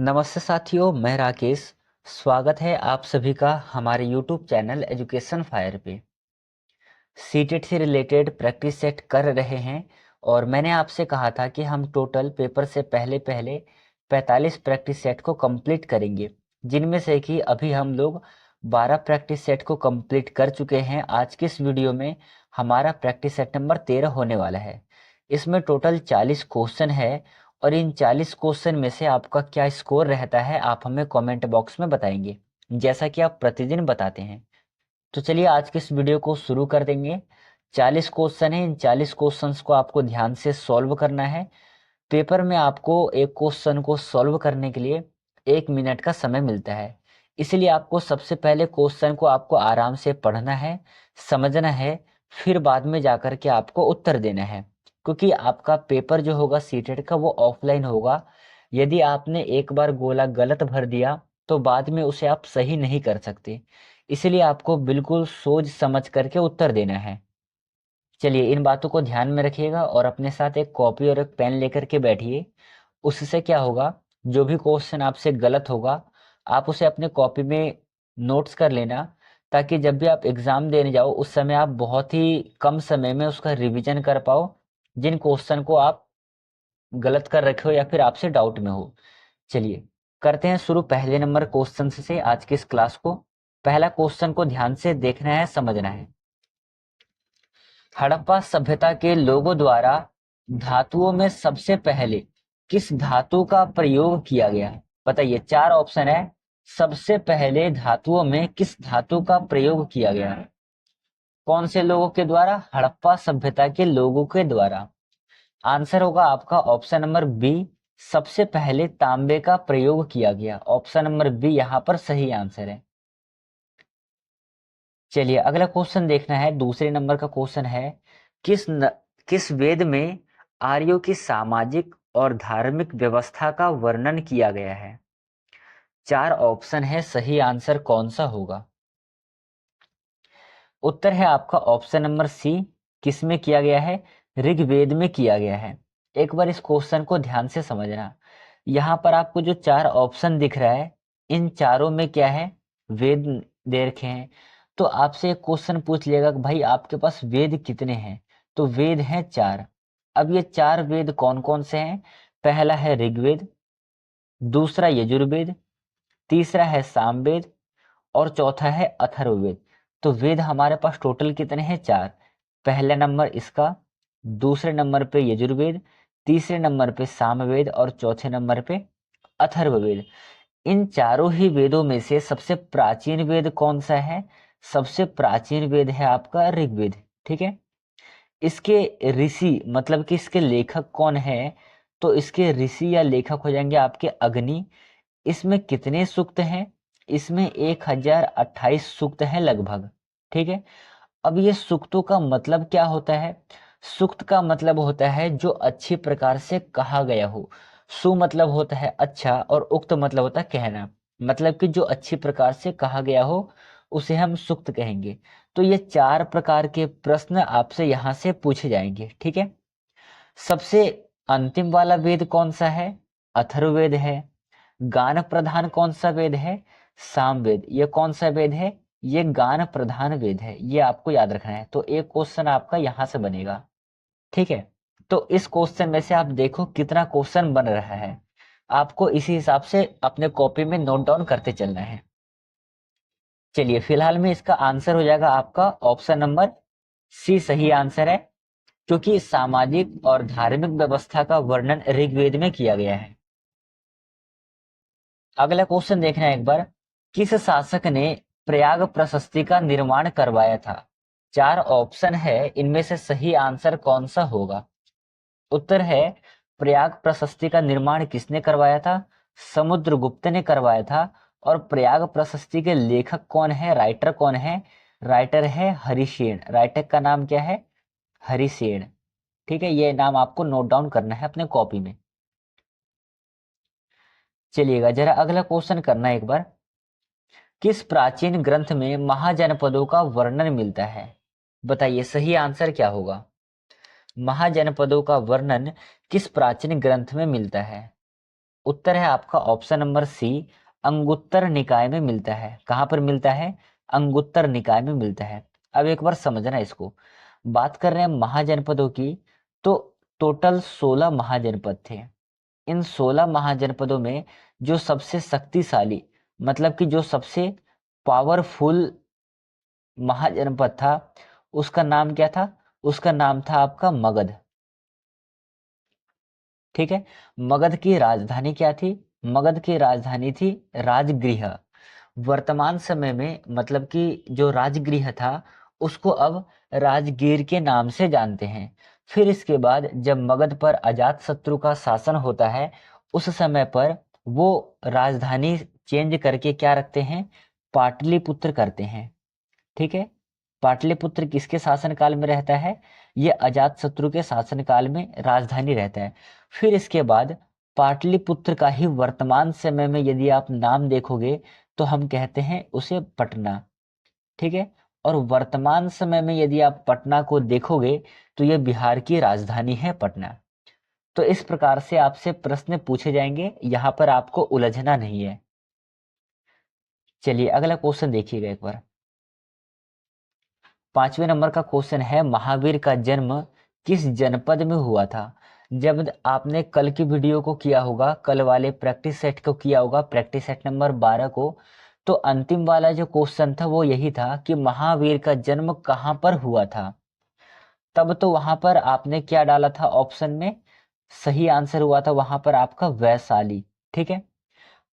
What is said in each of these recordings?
नमस्ते साथियों, मैं राकेश। स्वागत है आप सभी का हमारे YouTube चैनल एजुकेशन फायर पे। सीटेट से रिलेटेड प्रैक्टिस सेट कर रहे हैं और मैंने आपसे कहा था कि हम टोटल पेपर से पहले पहले 45 प्रैक्टिस सेट को कंप्लीट करेंगे, जिनमें से कि अभी हम लोग 12 प्रैक्टिस सेट को कंप्लीट कर चुके हैं। आज के इस वीडियो में हमारा प्रैक्टिस सेट नंबर 13 होने वाला है। इसमें टोटल 40 क्वेश्चन है और इन 40 क्वेश्चन में से आपका क्या स्कोर रहता है आप हमें कमेंट बॉक्स में बताएंगे, जैसा कि आप प्रतिदिन बताते हैं। तो चलिए आज के इस वीडियो को शुरू कर देंगे। 40 क्वेश्चन है, इन 40 क्वेश्चंस को आपको ध्यान से सॉल्व करना है। पेपर में आपको एक क्वेश्चन को सॉल्व करने के लिए 1 मिनट का समय मिलता है, इसलिए आपको सबसे पहले क्वेश्चन को आपको आराम से पढ़ना है, समझना है, फिर बाद में जाकर के आपको उत्तर देना है। क्योंकि आपका पेपर जो होगा सीटेट का वो ऑफलाइन होगा। यदि आपने एक बार गोला गलत भर दिया तो बाद में उसे आप सही नहीं कर सकते, इसलिए आपको बिल्कुल सोच समझ करके उत्तर देना है। चलिए इन बातों को ध्यान में रखिएगा और अपने साथ एक कॉपी और एक पेन लेकर के बैठिए। उससे क्या होगा, जो भी क्वेश्चन आपसे गलत होगा आप उसे अपने कॉपी में नोट्स कर लेना, ताकि जब भी आप एग्जाम देने जाओ उस समय आप बहुत ही कम समय में उसका रिवीजन कर पाओ, जिन क्वेश्चन को आप गलत कर रखे हो या फिर आपसे डाउट में हो। चलिए करते हैं शुरू पहले नंबर क्वेश्चन से आज की इस क्लास को। पहला क्वेश्चन को ध्यान से देखना है, समझना है। हड़प्पा सभ्यता के लोगों द्वारा धातुओं में सबसे पहले किस धातु का प्रयोग किया गया? बताइए, चार ऑप्शन है। सबसे पहले धातुओं में किस धातु का प्रयोग किया गया? कौन से लोगों के द्वारा? हड़प्पा सभ्यता के लोगों के द्वारा। आंसर होगा आपका ऑप्शन नंबर बी, सबसे पहले तांबे का प्रयोग किया गया। ऑप्शन नंबर बी यहाँ पर सही आंसर है। चलिए अगला क्वेश्चन देखना है। दूसरे नंबर का क्वेश्चन है, किस वेद में आर्यों की सामाजिक और धार्मिक व्यवस्था का वर्णन किया गया है? चार ऑप्शन है, सही आंसर कौन सा होगा? उत्तर है आपका ऑप्शन नंबर सी, किसमें किया गया है? ऋग्वेद में किया गया है। एक बार इस क्वेश्चन को ध्यान से समझना। यहाँ पर आपको जो चार ऑप्शन दिख रहा है, इन चारों में क्या है? वेद दे रखे हैं। तो आपसे एक क्वेश्चन पूछ लेगा कि भाई आपके पास वेद कितने हैं? तो वेद हैं चार। अब ये चार वेद कौन कौन से हैं? पहला है ऋग्वेद, दूसरा यजुर्वेद, तीसरा है सामवेद और चौथा है अथर्ववेद। तो वेद हमारे पास टोटल कितने हैं? चार। पहला नंबर इसका, दूसरे नंबर पे यजुर्वेद, तीसरे नंबर पे सामवेद और चौथे नंबर पे अथर्ववेद। इन चारों ही वेदों में से सबसे प्राचीन वेद कौन सा है? सबसे प्राचीन वेद है आपका ऋग्वेद। ठीक है। इसके ऋषि मतलब कि इसके लेखक कौन है? तो इसके ऋषि या लेखक हो जाएंगे आपके अग्नि। इसमें कितने सूक्त हैं? इसमें 1028 सूक्त हैं लगभग। ठीक है। अब ये सूक्तों का मतलब क्या होता है? सूक्त का मतलब होता है जो अच्छी प्रकार से कहा गया हो। सु मतलब होता है अच्छा और उक्त मतलब होता है कहना। मतलब कि जो अच्छी प्रकार से कहा गया हो उसे हम सूक्त कहेंगे। तो ये चार प्रकार के प्रश्न आपसे यहाँ से पूछे जाएंगे। ठीक है। सबसे अंतिम वाला वेद कौन सा है? अथर्ववेद है। गान प्रधान कौन सा वेद है? सामवेद। ये कौन सा वेद है? ये गान प्रधान वेद है। ये आपको याद रखना है। तो एक क्वेश्चन आपका यहां से बनेगा। ठीक है। तो इस क्वेश्चन में से आप देखो कितना क्वेश्चन बन रहा है। आपको इसी हिसाब से अपने कॉपी में नोट डाउन करते चलना है। चलिए फिलहाल में इसका आंसर हो जाएगा आपका ऑप्शन नंबर सी सही आंसर है, क्योंकि सामाजिक और धार्मिक व्यवस्था का वर्णन ऋग्वेद में किया गया है। अगला क्वेश्चन देखना है एक बार। किस शासक ने प्रयाग प्रशस्ति का निर्माण करवाया था? चार ऑप्शन है, इनमें से सही आंसर कौन सा होगा? उत्तर है, प्रयाग प्रशस्ति का निर्माण किसने करवाया था? समुद्रगुप्त ने करवाया था। और प्रयाग प्रशस्ति के लेखक कौन है, राइटर कौन है? राइटर है हरिसेन। राइटर का नाम क्या है? हरिसेन। ठीक है, ये नाम आपको नोट डाउन करना है अपने कॉपी में। चलिएगा जरा अगला क्वेश्चन करना एक बार। किस प्राचीन ग्रंथ में महाजनपदों का वर्णन मिलता है? बताइए सही आंसर क्या होगा? महाजनपदों का वर्णन किस प्राचीन ग्रंथ में मिलता है? उत्तर है आपका ऑप्शन नंबर सी, अंगुत्तर निकाय में मिलता है। कहाँ पर मिलता है? अंगुत्तर निकाय में मिलता है। अब एक बार समझना इसको। बात कर रहे हैं महाजनपदों की, तो टोटल 16 महाजनपद थे। इन 16 महाजनपदों में जो सबसे शक्तिशाली, मतलब कि जो सबसे पावरफुल महाजनपद था, उसका नाम क्या था? उसका नाम था आपका मगध। ठीक है। मगध की राजधानी क्या थी? मगध की राजधानी थी राजगृह। वर्तमान समय में मतलब कि जो राजगृह था उसको अब राजगीर के नाम से जानते हैं। फिर इसके बाद जब मगध पर अजातशत्रु का शासन होता है, उस समय पर वो राजधानी चेंज करके क्या रखते हैं? पाटलिपुत्र करते हैं। ठीक है। पाटलिपुत्र किसके शासनकाल में रहता है? ये अजातशत्रु के शासनकाल में राजधानी रहता है। फिर इसके बाद पाटलिपुत्र का ही वर्तमान समय में यदि आप नाम देखोगे तो हम कहते हैं उसे पटना। ठीक है। और वर्तमान समय में यदि आप पटना को देखोगे तो ये बिहार की राजधानी है पटना। तो इस प्रकार से आपसे प्रश्न पूछे जाएंगे, यहां पर आपको उलझना नहीं है। चलिए अगला क्वेश्चन देखिएगा एक बार। 5वें नंबर का क्वेश्चन है, महावीर का जन्म किस जनपद में हुआ था? जब आपने कल की वीडियो को किया होगा, कल वाले प्रैक्टिस सेट को किया होगा, प्रैक्टिस सेट नंबर 12 को, तो अंतिम वाला जो क्वेश्चन था वो यही था कि महावीर का जन्म कहाँ पर हुआ था। तब तो वहां पर आपने क्या डाला था ऑप्शन में? सही आंसर हुआ था वहां पर आपका वैशाली। ठीक है।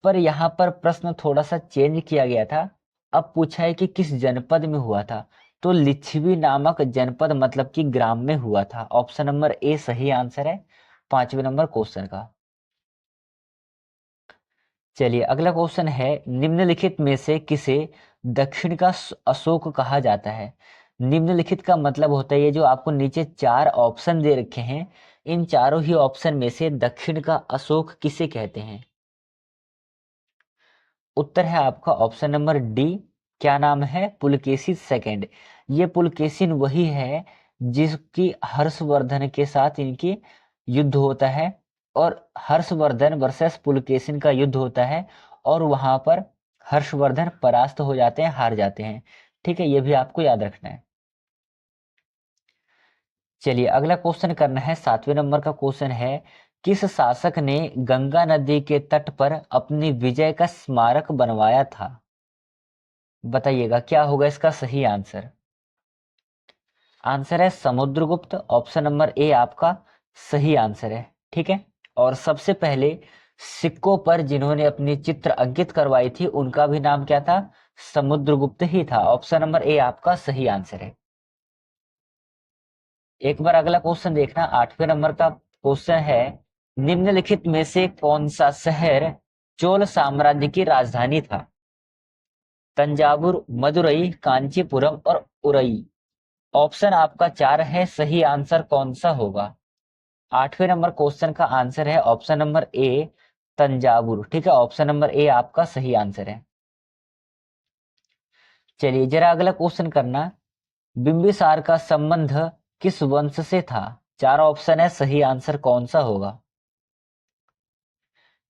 पर यहाँ पर प्रश्न थोड़ा सा चेंज किया गया था। अब पूछा है कि किस जनपद में हुआ था, तो लिच्छवी नामक जनपद मतलब कि ग्राम में हुआ था। ऑप्शन नंबर ए सही आंसर है 5वें नंबर क्वेश्चन का। चलिए अगला क्वेश्चन है, निम्नलिखित में से किसे दक्षिण का अशोक कहा जाता है? निम्नलिखित का मतलब होता है ये जो आपको नीचे 4 ऑप्शन दे रखे हैं, इन चारों ही ऑप्शन में से दक्षिण का अशोक किसे कहते हैं? उत्तर है आपका ऑप्शन नंबर डी। क्या नाम है? पुलकेशी सेकंड। ये पुलकेशिन वही है जिसकी हर्षवर्धन के साथ इनकी युद्ध होता है, और हर्षवर्धन वर्सेस पुलकेशिन का युद्ध होता है, और वहां पर हर्षवर्धन परास्त हो जाते हैं, हार जाते हैं। ठीक है, ये भी आपको याद रखना है। चलिए अगला क्वेश्चन करना है, 7वें नंबर का क्वेश्चन है, किस शासक ने गंगा नदी के तट पर अपनी विजय का स्मारक बनवाया था? बताइएगा क्या होगा इसका सही आंसर। आंसर है समुद्रगुप्त। ऑप्शन नंबर ए आपका सही आंसर है। ठीक है। और सबसे पहले सिक्कों पर जिन्होंने अपनी चित्र अंकित करवाई थी उनका भी नाम क्या था? समुद्रगुप्त ही था। ऑप्शन नंबर ए आपका सही आंसर है। एक बार अगला क्वेश्चन देखना, 8वें नंबर का क्वेश्चन है, निम्नलिखित में से कौन सा शहर चोल साम्राज्य की राजधानी था? तंजावुर, मदुरई, कांचीपुरम और उरई। ऑप्शन आपका 4 है, सही आंसर कौन सा होगा? 8वें नंबर क्वेश्चन का आंसर है ऑप्शन नंबर ए, तंजावुर। ठीक है, ऑप्शन नंबर ए आपका सही आंसर है। चलिए जरा अगला क्वेश्चन करना, बिंबिसार का संबंध किस वंश से था? 4 ऑप्शन है, सही आंसर कौन सा होगा?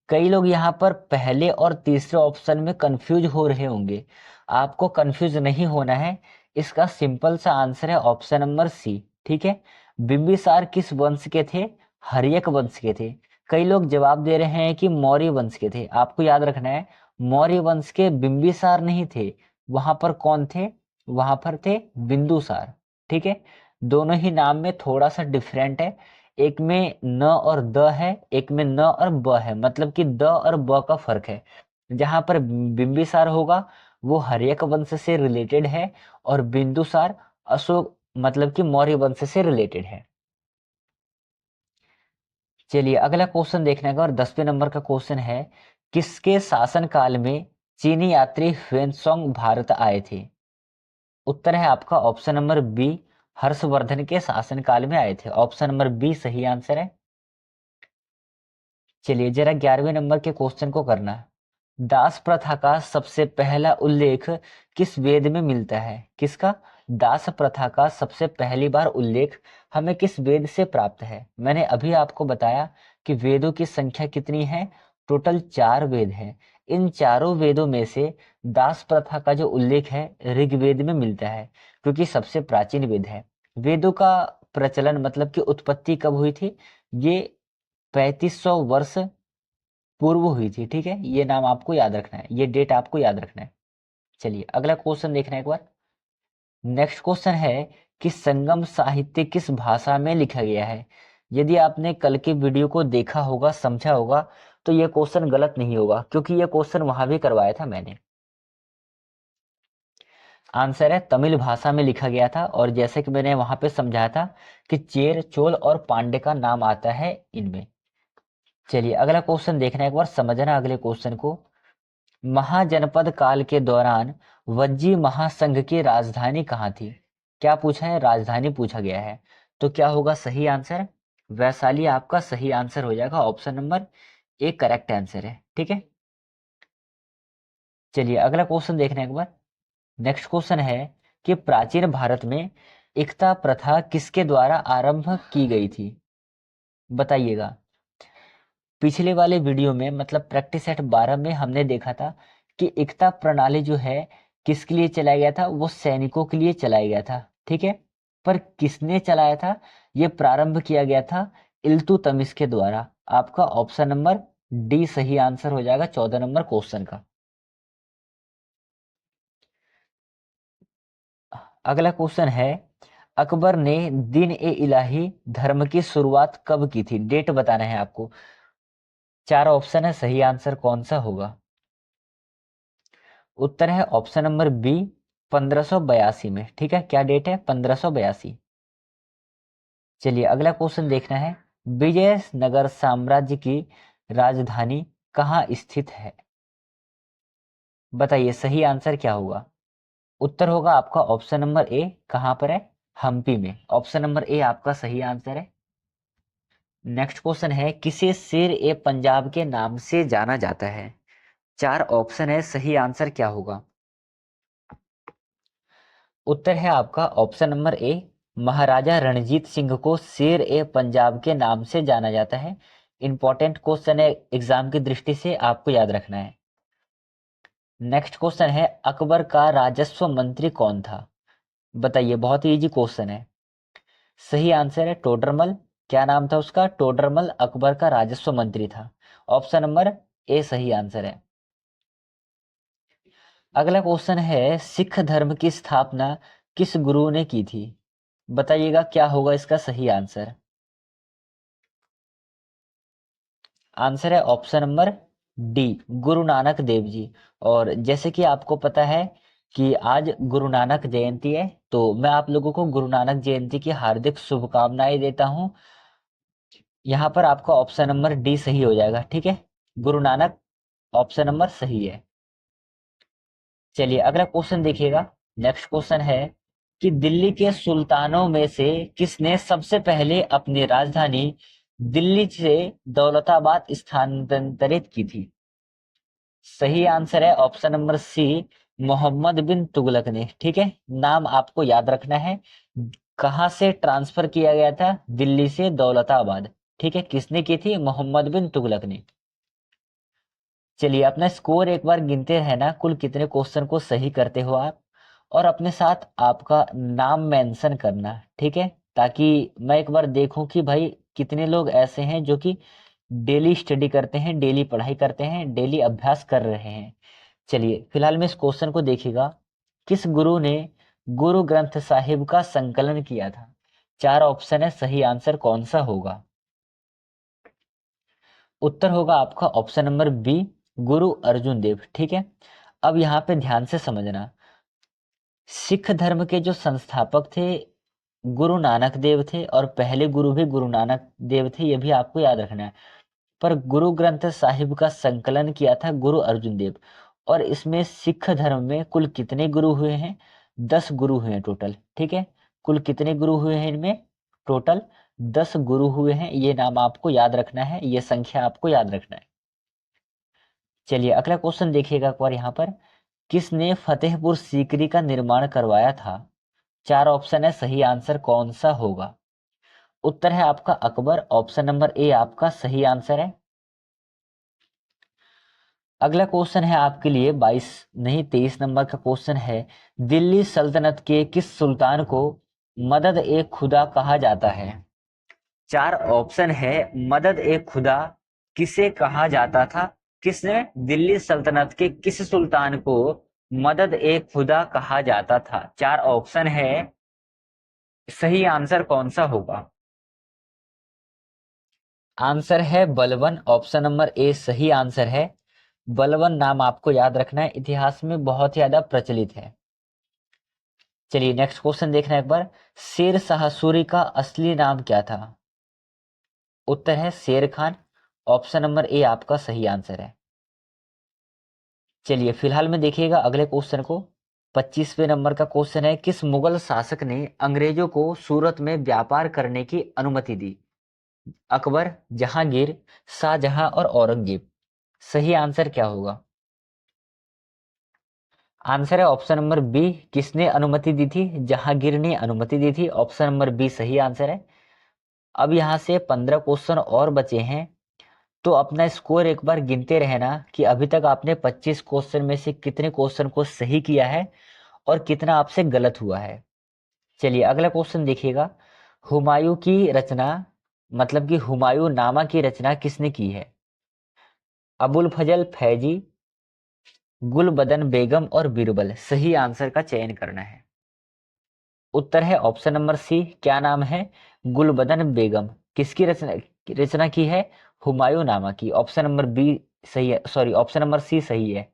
कई लोग यहाँ पर पहले और तीसरे ऑप्शन में कंफ्यूज हो रहे होंगे। आपको कंफ्यूज नहीं होना है, इसका सिंपल सा आंसर है ऑप्शन नंबर सी। ठीक है। बिंबिसार किस वंश के थे? हर्यक वंश के थे। कई लोग जवाब दे रहे हैं कि मौर्य वंश के थे। आपको याद रखना है, मौर्य वंश के बिंबिसार नहीं थे। वहां पर कौन थे? वहां पर थे बिंदुसार। ठीक है। दोनों ही नाम में थोड़ा सा डिफरेंट है। एक में न और द है, एक में न और ब है, मतलब कि द और ब का फर्क है। जहां पर बिंबिसार होगा वो हर्यक वंश से रिलेटेड है, और बिंदुसार अशोक मतलब कि मौर्य वंश से रिलेटेड है। चलिए अगला क्वेश्चन देखने का, और 10वें नंबर का क्वेश्चन है, किसके शासन काल में चीनी यात्री ह्वेनसोंग भारत आए थे? उत्तर है आपका ऑप्शन नंबर बी, हर्षवर्धन के शासन काल में आए थे। ऑप्शन नंबर बी सही आंसर है। चलिए जरा 11वें नंबर के क्वेश्चन को करना है। दास प्रथा का सबसे पहला उल्लेख किस वेद में मिलता है? किसका? दास प्रथा का सबसे पहली बार उल्लेख हमें किस वेद से प्राप्त है? मैंने अभी आपको बताया कि वेदों की संख्या कितनी है, टोटल 4 वेद हैं। इन चारों वेदों में से दास प्रथा का जो उल्लेख है ऋग्वेद में मिलता है, क्योंकि सबसे प्राचीन वेद है। वेदों का प्रचलन मतलब कि उत्पत्ति कब हुई थी? ये 3500 वर्ष पूर्व हुई थी। ठीक है, ये नाम आपको याद रखना है, ये डेट आपको याद रखना है। चलिए अगला क्वेश्चन देखना है एक बार। नेक्स्ट क्वेश्चन है कि संगम साहित्य किस भाषा में लिखा गया है? यदि आपने कल के वीडियो को देखा होगा, समझा होगा, तो ये क्वेश्चन गलत नहीं होगा, क्योंकि ये क्वेश्चन वहां भी करवाया था मैंने। आंसर है तमिल भाषा में लिखा गया था, और जैसे कि मैंने वहां पे समझाया था कि चेर, चोल और पांडे का नाम आता है इनमें। चलिए अगला क्वेश्चन देखना है एक बार, समझना अगले क्वेश्चन को। महाजनपद काल के दौरान वज्जी महासंघ की राजधानी कहाँ थी? क्या पूछा है? राजधानी पूछा गया है। तो क्या होगा सही आंसर? वैशाली आपका सही आंसर हो जाएगा। Option number A correct answer है। ठीक है, चलिए अगला क्वेश्चन देखना है एक बार। नेक्स्ट क्वेश्चन है कि प्राचीन भारत में एकता प्रथा किसके द्वारा आरंभ की गई थी? बताइएगा। पिछले वाले वीडियो में मतलब प्रैक्टिस सेट 12 में हमने देखा था कि एकता प्रणाली जो है किसके लिए चलाया गया था? वो सैनिकों के लिए चलाया गया था। ठीक है, पर किसने चलाया था? ये प्रारंभ किया गया था इल्तुतमिश के द्वारा। आपका ऑप्शन नंबर डी सही आंसर हो जाएगा 14 नंबर क्वेश्चन का। अगला क्वेश्चन है अकबर ने दिन ए इलाही धर्म की शुरुआत कब की थी? डेट बताना है आपको। 4 ऑप्शन है, सही आंसर कौन सा होगा? उत्तर है ऑप्शन नंबर बी 1582 में। ठीक है, क्या डेट है? 1582। चलिए अगला क्वेश्चन देखना है। विजयनगर साम्राज्य की राजधानी कहाँ स्थित है? बताइए सही आंसर क्या होगा? उत्तर होगा आपका ऑप्शन नंबर ए, कहां पर है? हम्पी में। ऑप्शन नंबर ए आपका सही आंसर है। नेक्स्ट क्वेश्चन है किसे शेर ए पंजाब के नाम से जाना जाता है? 4 ऑप्शन है, सही आंसर क्या होगा? उत्तर है आपका ऑप्शन नंबर ए, महाराजा रणजीत सिंह को शेर ए पंजाब के नाम से जाना जाता है। इंपॉर्टेंट क्वेश्चन है, एग्जाम की दृष्टि से आपको याद रखना है। नेक्स्ट क्वेश्चन है अकबर का राजस्व मंत्री कौन था? बताइए, बहुत ही इजी क्वेश्चन है। सही आंसर है टोडरमल। क्या नाम था उसका? टोडरमल अकबर का राजस्व मंत्री था। ऑप्शन नंबर ए सही आंसर है। अगला क्वेश्चन है सिख धर्म की स्थापना किस गुरु ने की थी? बताइएगा क्या होगा इसका सही आंसर? आंसर है option number D, Guru Nanak Dev ji. और जैसे कि आपको पता है कि आज गुरु नानक जयंती है, तो मैं आप लोगों को गुरु नानक जयंती की हार्दिक शुभकामनाएं देता हूं। यहाँ पर आपका ऑप्शन नंबर डी सही हो जाएगा। ठीक है, गुरु नानक ऑप्शन नंबर सही है। चलिए अगला क्वेश्चन देखिएगा। नेक्स्ट क्वेश्चन है कि दिल्ली के सुल्तानों में से किसने सबसे पहले अपनी राजधानी दिल्ली से दौलताबाद स्थानांतरित की थी? सही आंसर है ऑप्शन नंबर सी, मोहम्मद बिन तुगलक ने। ठीक है, नाम आपको याद रखना है। कहां से ट्रांसफर किया गया था? दिल्ली से दौलताबाद। ठीक है, किसने की थी? मोहम्मद बिन तुगलक ने। चलिए अपना स्कोर एक बार गिनते हैं ना, कुल कितने क्वेश्चन को सही करते हो आप, और अपने साथ आपका नाम मेंशन करना। ठीक है, ताकि मैं एक बार देखूं कि भाई कितने लोग ऐसे हैं जो कि डेली स्टडी करते हैं, डेली पढ़ाई करते हैं, डेली अभ्यास कर रहे हैं। चलिए फिलहाल में इस क्वेश्चन को देखिएगा। किस गुरु ने गुरु ग्रंथ साहिब का संकलन किया था? 4 ऑप्शन है, सही आंसर कौन सा होगा? उत्तर होगा आपका ऑप्शन नंबर बी, गुरु अर्जुन देव। ठीक है, अब यहाँ पे ध्यान से समझना। सिख धर्म के जो संस्थापक थे गुरु नानक देव थे, और पहले गुरु भी गुरु नानक देव थे, ये भी आपको याद रखना है। पर गुरु ग्रंथ साहिब का संकलन किया था गुरु अर्जुन देव। और इसमें सिख धर्म में कुल कितने गुरु हुए हैं? 10 गुरु हुए हैं टोटल। ठीक है, कुल कितने गुरु हुए हैं इनमें? टोटल 10 गुरु हुए हैं। ये नाम आपको याद रखना है, ये संख्या आपको याद रखना है। चलिए अगला क्वेश्चन देखिएगा एक बार यहाँ पर। किसने फतेहपुर सीकरी का निर्माण करवाया था? 4 ऑप्शन है, सही आंसर कौन सा होगा? उत्तर है आपका अकबर। ऑप्शन नंबर ए आपका सही आंसर है। अगला क्वेश्चन है आपके लिए 22 नहीं 23 नंबर का क्वेश्चन है, दिल्ली सल्तनत के किस सुल्तान को मदद ए खुदा कहा जाता है? चार ऑप्शन है। मदद ए खुदा किसे कहा जाता था? किसने? दिल्ली सल्तनत के किस सुल्तान को मदद ए खुदा कहा जाता था? चार ऑप्शन है, सही आंसर कौन सा होगा? आंसर है बलबन। ऑप्शन नंबर ए सही आंसर है। बलबन नाम आपको याद रखना है, इतिहास में बहुत ज्यादा प्रचलित है। चलिए नेक्स्ट क्वेश्चन देखना एक बार, शेर शाह सूरी का असली नाम क्या था? उत्तर है शेर खान। ऑप्शन नंबर ए आपका सही आंसर है। चलिए फिलहाल में देखिएगा अगले क्वेश्चन को। 25वें नंबर का क्वेश्चन है, किस मुगल शासक ने अंग्रेजों को सूरत में व्यापार करने की अनुमति दी? अकबर, जहांगीर, शाहजहां और औरंगजेब। सही आंसर क्या होगा? आंसर है ऑप्शन नंबर बी, किसने अनुमति दी थी? जहांगीर ने अनुमति दी थी। ऑप्शन नंबर बी सही आंसर है। अब यहां से 15 क्वेश्चन और बचे हैं, तो अपना स्कोर एक बार गिनते रहना कि अभी तक आपने 25 क्वेश्चन में से कितने क्वेश्चन को सही किया है और कितना आपसे गलत हुआ है। चलिए अगला क्वेश्चन देखिएगा, हुमायूं की रचना मतलब कि हुमायूं नामा की रचना किसने की है? अबुल फजल फैजी, गुलबदन बेगम और बीरबल। सही आंसर का चयन करना है। उत्तर है ऑप्शन नंबर सी, क्या नाम है? गुलबदन बेगम। किसकी रचना की है? हुमायूं नामा की। ऑप्शन नंबर बी सही है, सॉरी ऑप्शन नंबर सी सही है।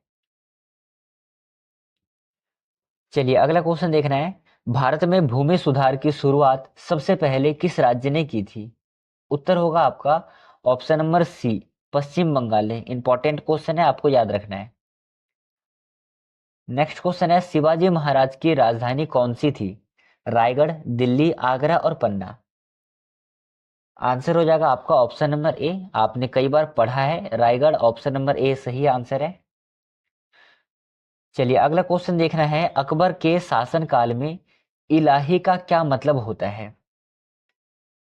चलिए अगला क्वेश्चन देखना है, भारत में भूमि सुधार की शुरुआत सबसे पहले किस राज्य ने की थी? उत्तर होगा आपका ऑप्शन नंबर सी, पश्चिम बंगाल ने। इंपॉर्टेंट क्वेश्चन है, आपको याद रखना है। नेक्स्ट क्वेश्चन है, शिवाजी महाराज की राजधानी कौन सी थी? रायगढ़, दिल्ली, आगरा और पन्ना। आंसर हो जाएगा आपका ऑप्शन नंबर ए। आपने कई बार पढ़ा है रायगढ़। ऑप्शन नंबर ए सही आंसर है। चलिए अगला क्वेश्चन देखना है, अकबर के शासनकाल में इलाही का क्या मतलब होता है?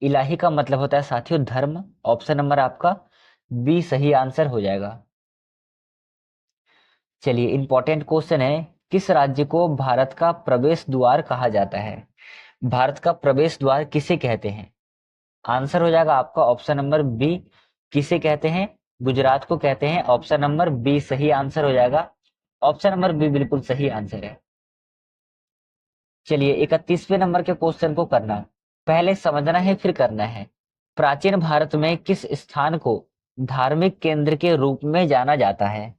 इलाही का मतलब होता है साथियों धर्म। ऑप्शन नंबर आपका बी सही आंसर हो जाएगा। चलिए इंपॉर्टेंट क्वेश्चन है, किस राज्य को भारत का प्रवेश द्वार कहा जाता है? भारत का प्रवेश द्वार किसे कहते हैं? आंसर हो जाएगा आपका ऑप्शन नंबर बी, किसे कहते हैं? गुजरात को कहते हैं। ऑप्शन नंबर बी सही आंसर हो जाएगा। ऑप्शन नंबर बी बिल्कुल सही आंसर है। चलिए 31वें नंबर के क्वेश्चन को करना, पहले समझना है फिर करना है। प्राचीन भारत में किस स्थान को धार्मिक केंद्र के रूप में जाना जाता है?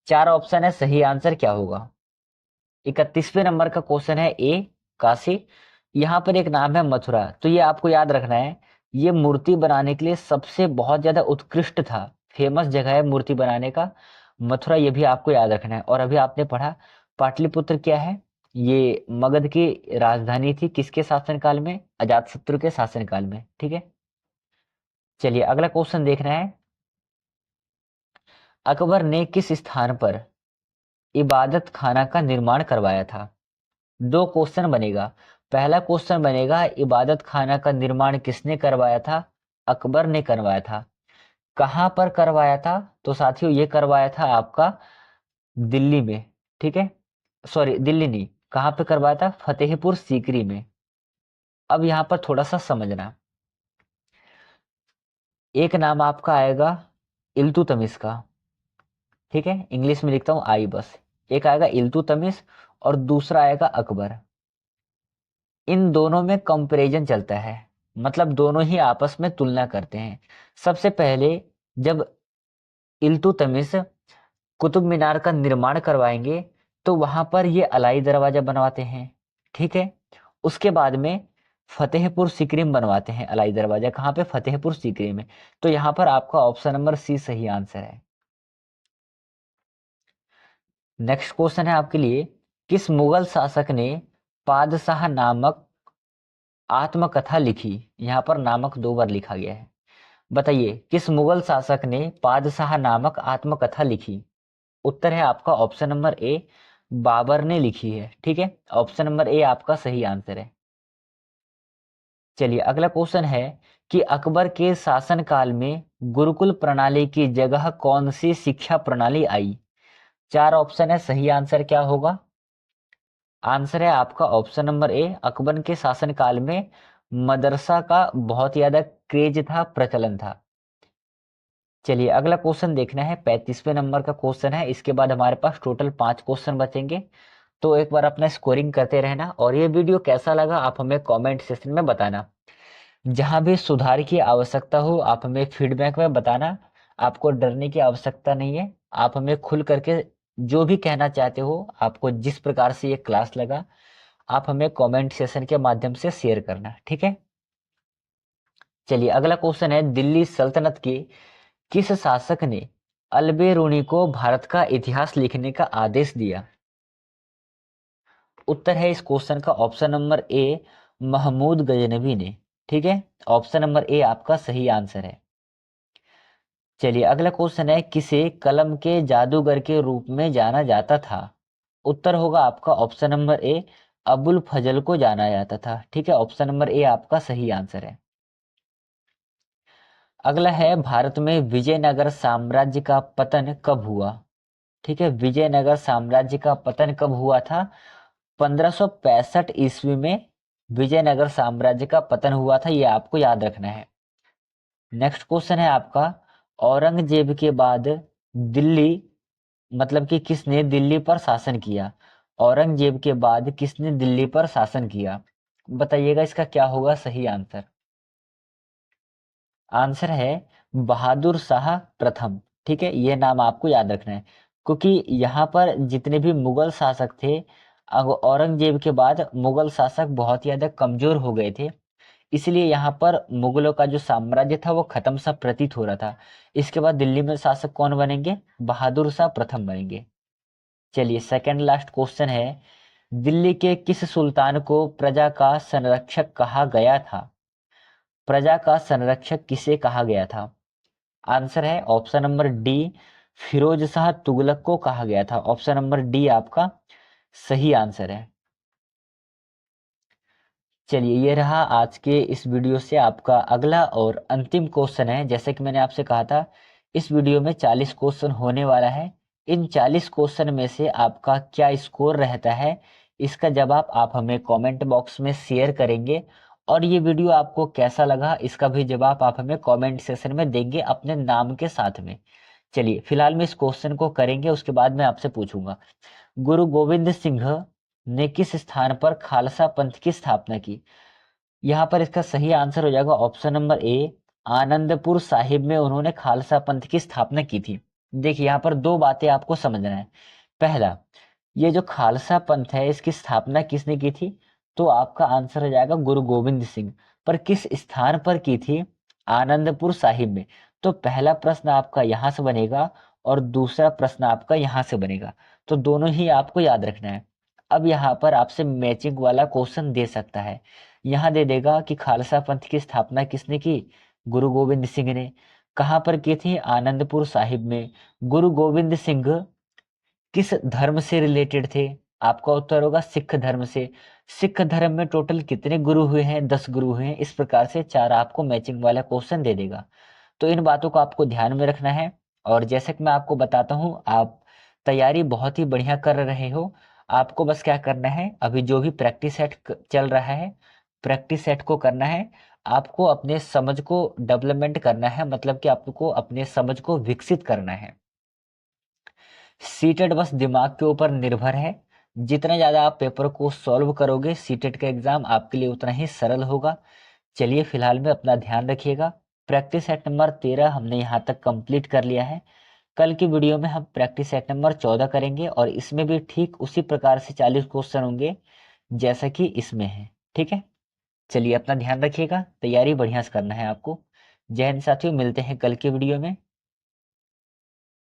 चार ऑप्शन है, सही आंसर क्या होगा? 31वें नंबर का क्वेश्चन है ए, काशी। यहाँ पर एक नाम है मथुरा, तो ये आपको याद रखना है। ये मूर्ति बनाने के लिए सबसे बहुत ज्यादा उत्कृष्ट था, फेमस जगह है मूर्ति बनाने का मथुरा, ये भी आपको याद रखना है। और अभी आपने पढ़ा पाटलिपुत्र क्या है? ये मगध की राजधानी थी, किसके शासनकाल में? अजातशत्रु के शासनकाल में। ठीक है, चलिए अगला क्वेश्चन देखना है, अकबर ने किस स्थान पर इबादत खाना का निर्माण करवाया था? दो क्वेश्चन बनेगा। पहला क्वेश्चन बनेगा, इबादत खाना का निर्माण किसने करवाया था? अकबर ने करवाया था। कहां पर करवाया था? तो साथियों ये करवाया था आपका दिल्ली में। ठीक है, सॉरी दिल्ली नहीं, कहां पे करवाया था? फतेहपुर सीकरी में। अब यहां पर थोड़ा सा समझना, एक नाम आपका आएगा इल्तुतमिश का। ठीक है, इंग्लिश में लिखता हूं आई बस। एक आएगा इल्तुतमिश और दूसरा आएगा अकबर। इन दोनों में कंपैरिजन चलता है, मतलब दोनों ही आपस में तुलना करते हैं। सबसे पहले जब इल्तुतमिश कुतुब मीनार का निर्माण करवाएंगे तो वहां पर ये अलाई दरवाजा बनवाते हैं। ठीक है, उसके बाद में फतेहपुर सीकरी में बनवाते हैं अलाई दरवाजा। कहाँ पे? फतेहपुर सीकरी में। तो यहाँ पर आपका ऑप्शन नंबर सी सही आंसर है। नेक्स्ट क्वेश्चन है आपके लिए, किस मुगल शासक ने पादशाह नामक आत्मकथा लिखी? यहाँ पर नामक दो बार लिखा गया है। बताइए किस मुगल शासक ने पादशाह नामक आत्मकथा लिखी? उत्तर है आपका ऑप्शन नंबर ए, बाबर ने लिखी है। ठीक है, ऑप्शन नंबर ए आपका सही आंसर है। चलिए अगला क्वेश्चन है कि अकबर के शासन काल में गुरुकुल प्रणाली की जगह कौन सी शिक्षा प्रणाली आई? 4 ऑप्शन है, सही आंसर क्या होगा? आंसर है आपका ऑप्शन नंबर ए, अकबर के शासनकाल में मदरसा का बहुत ज्यादा क्रेज था, प्रचलन था। चलिए अगला क्वेश्चन देखना है, 35वें नंबर का क्वेश्चन है। इसके बाद हमारे पास टोटल 5 क्वेश्चन बचेंगे। तो एक बार अपना स्कोरिंग करते रहना, और ये वीडियो कैसा लगा आप हमें कमेंट सेक्शन में बताना। जहां भी सुधार की आवश्यकता हो आप हमें फीडबैक में बताना। आपको डरने की आवश्यकता नहीं है, आप हमें खुल करके जो भी कहना चाहते हो, आपको जिस प्रकार से ये क्लास लगा, आप हमें कमेंट सेशन के माध्यम से शेयर करना, ठीक है। चलिए अगला क्वेश्चन है, दिल्ली सल्तनत के किस शासक ने अल्बेरुनी को भारत का इतिहास लिखने का आदेश दिया? उत्तर है इस क्वेश्चन का option number A, Mahmud Ghaznavi ने। ठीक है, ऑप्शन नंबर ए आपका सही आंसर है। चलिए अगला क्वेश्चन है, किसे कलम के जादूगर के रूप में जाना जाता था? उत्तर होगा आपका ऑप्शन नंबर ए, अबुल फजल को जाना जाता था। ठीक है, ऑप्शन नंबर ए आपका सही आंसर है। अगला है, भारत में विजयनगर साम्राज्य का पतन कब हुआ? ठीक है, विजयनगर साम्राज्य का पतन कब हुआ था? 1565 ईस्वी में विजयनगर साम्राज्य का पतन हुआ था, ये आपको याद रखना है। नेक्स्ट क्वेश्चन है आपका, औरंगजेब के बाद दिल्ली, मतलब कि किसने दिल्ली पर शासन किया? औरंगजेब के बाद किसने दिल्ली पर शासन किया? बताइएगा इसका क्या होगा सही आंसर। आंसर है बहादुर शाह प्रथम। ठीक है, ये नाम आपको याद रखना है, क्योंकि यहाँ पर जितने भी मुगल शासक थे, औरंगजेब के बाद मुगल शासक बहुत ज्यादा कमजोर हो गए थे, इसलिए यहाँ पर मुगलों का जो साम्राज्य था वो खत्म सा प्रतीत हो रहा था। इसके बाद दिल्ली में शासक कौन बनेंगे? बहादुर शाह प्रथम बनेंगे। चलिए सेकंड लास्ट क्वेश्चन है, दिल्ली के किस सुल्तान को प्रजा का संरक्षक कहा गया था? प्रजा का संरक्षक किसे कहा गया था? आंसर है option number D, Firoz Shah Tughlaq को कहा गया था। ऑप्शन नंबर डी आपका सही आंसर है। चलिए ये रहा आज के इस वीडियो से आपका अगला और अंतिम क्वेश्चन है। जैसे कि मैंने आपसे कहा था, इस वीडियो में 40 क्वेश्चन होने वाला है। इन 40 क्वेश्चन में से आपका क्या स्कोर रहता है, इसका जवाब आप हमें कमेंट बॉक्स में शेयर करेंगे, और ये वीडियो आपको कैसा लगा इसका भी जवाब आप हमें कमेंट सेक्शन में देंगे अपने नाम के साथ में। चलिए फिलहाल में इस क्वेश्चन को करेंगे, उसके बाद मैं आपसे पूछूंगा, गुरु गोविंद सिंह ने किस स्थान पर खालसा पंथ की स्थापना की? यहाँ पर इसका सही आंसर हो जाएगा ऑप्शन नंबर ए, आनंदपुर साहिब में उन्होंने खालसा पंथ की स्थापना की थी। देखिए यहाँ पर दो बातें आपको समझना है। पहला, ये जो खालसा पंथ है इसकी स्थापना किसने की थी? तो आपका आंसर हो जाएगा गुरु गोविंद सिंह। पर किस स्थान पर की थी? आनंदपुर साहिब में। तो पहला प्रश्न आपका यहाँ से बनेगा और दूसरा प्रश्न आपका यहाँ से बनेगा, तो दोनों ही आपको याद रखना है। अब यहाँ पर आपसे मैचिंग वाला क्वेश्चन दे सकता है, यहाँ दे देगा कि खालसा पंथ की स्थापना किसने की? गुरु गोविंद सिंह ने। कहाँ पर की थी? आनंदपुर साहिब में। गुरु गोविंद सिंह किस धर्म से रिलेटेड थे? आपका उत्तर होगा सिख धर्म से। सिख धर्म में टोटल कितने गुरु हुए हैं? 10 गुरु हुए हैं। इस प्रकार से चार आपको मैचिंग वाला क्वेश्चन दे देगा। तो इन बातों को आपको ध्यान में रखना है, और जैसे कि मैं आपको बताता हूँ, आप तैयारी बहुत ही बढ़िया कर रहे हो। आपको बस क्या करना है, अभी जो भी प्रैक्टिस सेट चल रहा है, प्रैक्टिस सेट को करना है। आपको अपने समझ को डेवलपमेंट करना है, मतलब कि आपको अपने समझ को विकसित करना है। सीटेट बस दिमाग के ऊपर निर्भर है। जितना ज़्यादा आप पेपर को सॉल्व करोगे, सीटेट का एग्जाम आपके लिए उतना ही सरल होगा। चलिए फिलहाल में अपना ध्यान रखिएगा। प्रैक्टिस सेट नंबर 13 हमने यहाँ तक कंप्लीट कर लिया है। कल की वीडियो में हम प्रैक्टिस सेट नंबर 14 करेंगे, और इसमें भी ठीक उसी प्रकार से 40 क्वेश्चन होंगे जैसा कि इसमें है। ठीक है, चलिए अपना ध्यान रखिएगा, तैयारी बढ़िया से करना है आपको। जय हिंद साथियों, मिलते हैं कल की वीडियो में।